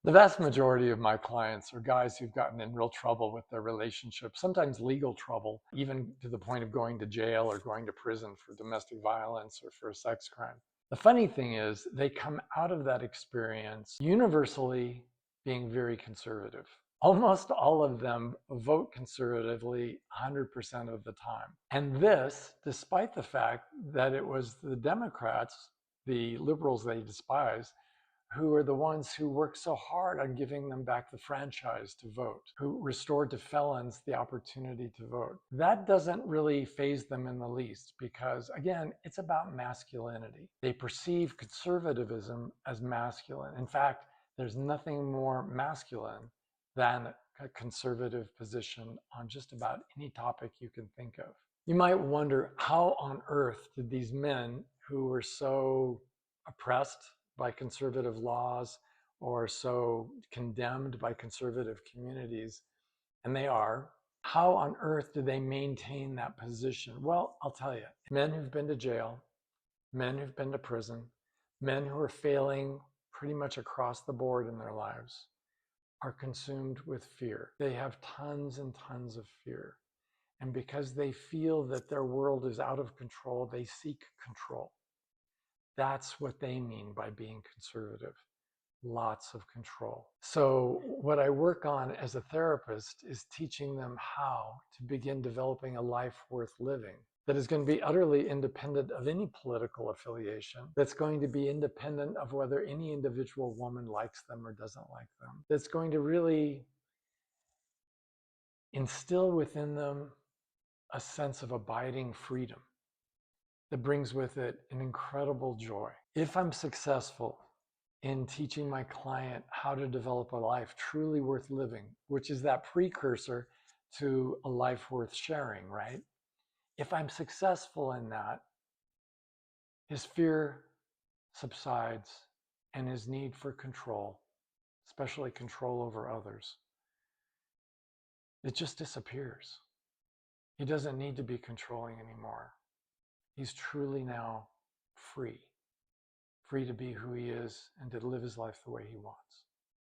The vast majority of my clients are guys who've gotten in real trouble with their relationship, sometimes legal trouble, even to the point of going to jail or going to prison for domestic violence or for a sex crime. The funny thing is, they come out of that experience universally being very conservative. Almost all of them vote conservatively 100% of the time. And this, despite the fact that it was the Democrats, the liberals they despise, who are the ones who worked so hard on giving them back the franchise to vote, who restored to felons the opportunity to vote. That doesn't really faze them in the least because, again, it's about masculinity. They perceive conservatism as masculine. In fact, there's nothing more masculine than a conservative position on just about any topic you can think of. You might wonder, how on earth did these men who were so oppressed by conservative laws or so condemned by conservative communities, and they are, how on earth do they maintain that position? Well, I'll tell you, men who've been to jail, men who've been to prison, men who are failing pretty much across the board in their lives are consumed with fear. They have tons and tons of fear. And because they feel that their world is out of control, they seek control. That's what they mean by being conservative. Lots of control. So what I work on as a therapist is teaching them how to begin developing a life worth living that is going to be utterly independent of any political affiliation, that's going to be independent of whether any individual woman likes them or doesn't like them, that's going to really instill within them a sense of abiding freedom that brings with it an incredible joy. If I'm successful in teaching my client how to develop a life truly worth living, which is that precursor to a life worth sharing, right? If I'm successful in that, his fear subsides and his need for control, especially control over others, it just disappears. He doesn't need to be controlling anymore. He's truly now free to be who he is and to live his life the way he wants.